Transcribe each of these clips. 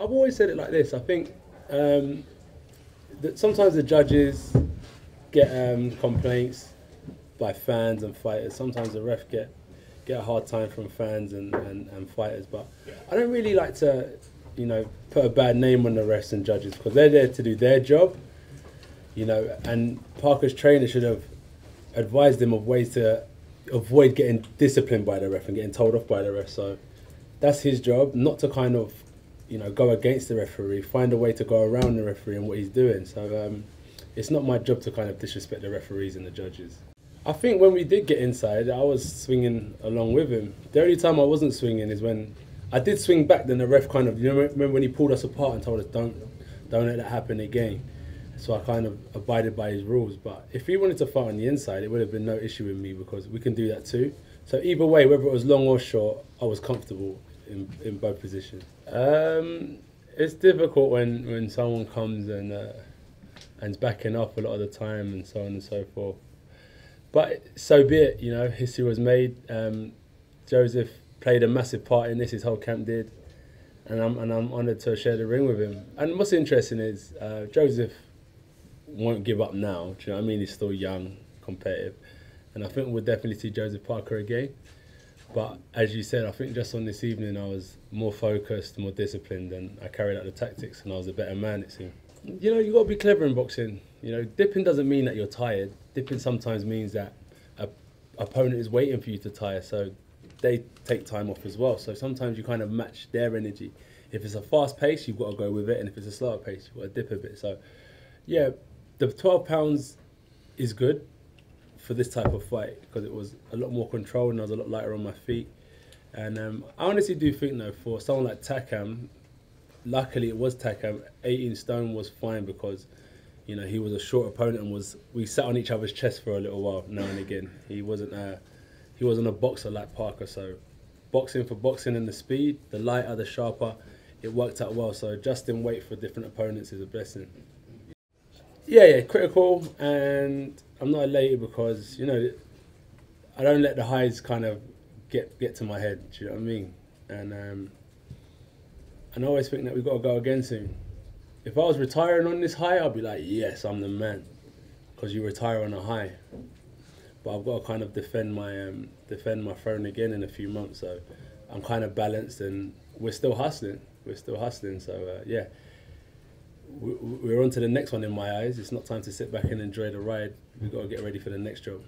I've always said it like this. I think that sometimes the judges get complaints by fans and fighters. Sometimes the ref get a hard time from fans and fighters. But I don't really like to, put a bad name on the refs and judges because they're there to do their job. And Parker's trainer should have advised him of ways to avoid getting disciplined by the ref and getting told off by the ref. So that's his job, not to kind of, go against the referee, find a way to go around the referee and what he's doing. So it's not my job to kind of disrespect the referees and the judges. I think when we did get inside, I was swinging along with him. The only time I wasn't swinging is when I did swing back, then the ref kind of, remember when he pulled us apart and told us don't let that happen again. So I kind of abided by his rules. But if he wanted to fight on the inside, it would have been no issue with me because we can do that too. So either way, whether it was long or short, I was comfortable in both positions. It's difficult when someone comes and's backing up a lot of the time and so on and so forth. But so be it, history was made. Joseph played a massive part in this, his whole camp did. And I'm honoured to share the ring with him. And what's interesting is Joseph won't give up now. Do you know what I mean? He's still young, competitive. And I think we'll definitely see Joseph Parker again. But as you said, I think just on this evening I was more focused, more disciplined, and I carried out the tactics and I was a better man, it seemed. You got to be clever in boxing. Dipping doesn't mean that you're tired. Dipping sometimes means that an opponent is waiting for you to tire, so they take time off as well. So sometimes you kind of match their energy. If it's a fast pace, you've got to go with it, and if it's a slower pace, you've got to dip a bit. So, yeah, the 12 pounds is good for this type of fight because it was a lot more controlled and I was a lot lighter on my feet. And I honestly do think, though, for someone like Takam, luckily it was Takam, 18 stone was fine because, he was a short opponent and we sat on each other's chest for a little while now and again. He wasn't a boxer like Parker, so boxing for boxing and the speed, the lighter, the sharper, it worked out well. So adjusting weight for different opponents is a blessing. Yeah, critical, and I'm not elated because, I don't let the highs kind of get to my head, do you know what I mean? And I always think that we've got to go again soon. If I was retiring on this high, I'd be like, yes, I'm the man, because you retire on a high. But I've got to kind of defend my throne again in a few months, so I'm kind of balanced and we're still hustling. So yeah. We're on to the next one in my eyes. It's not time to sit back and enjoy the ride. We've got to get ready for the next job.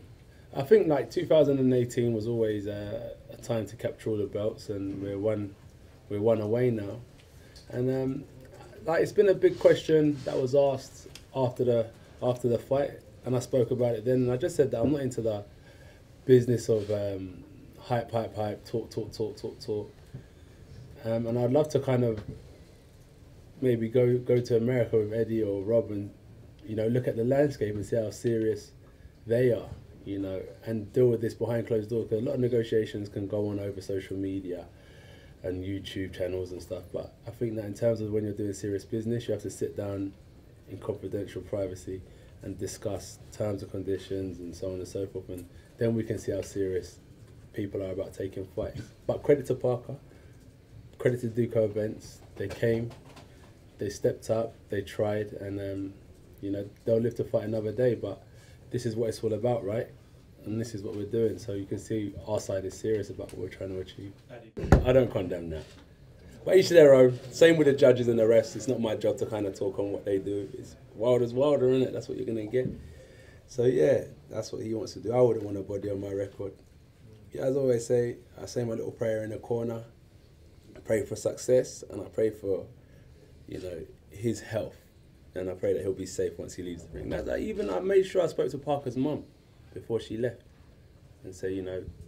I think 2018 was always a time to capture all the belts, and we're one away now. And it's been a big question that was asked after the fight, and I spoke about it then. And I just said that I'm not into the business of hype, talk. And I'd love to kind of maybe go to America with Eddie or Rob and, look at the landscape and see how serious they are, and deal with this behind closed doors. Because a lot of negotiations can go on over social media and YouTube channels and stuff. But I think that in terms of when you're doing serious business, you have to sit down in confidential privacy and discuss terms and conditions and so on and so forth. And then we can see how serious people are about taking fights. But credit to Parker, credit to Duco Events. They came. They stepped up, they tried, and they'll live to fight another day. But this is what it's all about, right? And this is what we're doing. So you can see our side is serious about what we're trying to achieve. I don't condemn that. But each their own. Same with the judges and the rest. It's not my job to kind of talk on what they do. It's Wilder's Wilder, isn't it? That's what you're going to get. So yeah, that's what he wants to do. I wouldn't want a body on my record. Yeah, as I always say, I say my little prayer in the corner. I pray for success, and I pray for his health, and I pray that he'll be safe once he leaves the ring. Even I made sure I spoke to Parker's mum before she left and say,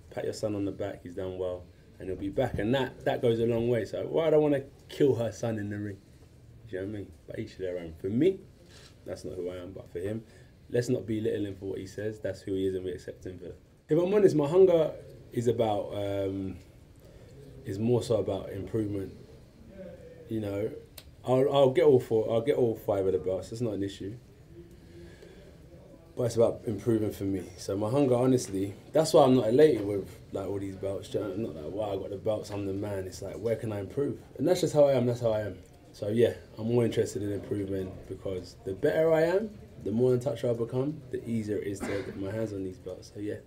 pat your son on the back, he's done well, and he'll be back. And that goes a long way. So I don't want to kill her son in the ring. Do you know what I mean? But each their own. For me, that's not who I am, but for him, let's not belittle him for what he says. That's who he is, and we accept him for that. If I'm honest, my hunger is more so about improvement. I'll get all 5 of the belts. It's not an issue. But it's about improving for me. So my hunger, honestly, that's why I'm not elated with all these belts. Not like, wow, I got the belts, I'm the man. It's like, where can I improve? And that's just how I am. That's how I am. So yeah, I'm more interested in improvement because the better I am, the more in touch I become, the easier it is to get my hands on these belts. So yeah,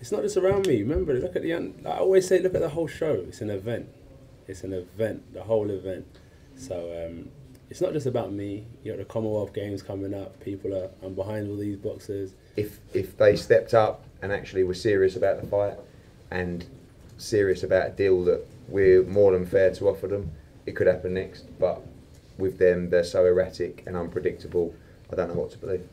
it's not just around me. Remember, look at I always say, look at the whole show. It's an event. It's an event, the whole event. So it's not just about me. You got the Commonwealth Games coming up. I'm behind all these boxers. If they stepped up and actually were serious about the fight and serious about a deal that we're more than fair to offer them, it could happen next. But with them, they're so erratic and unpredictable, I don't know what to believe.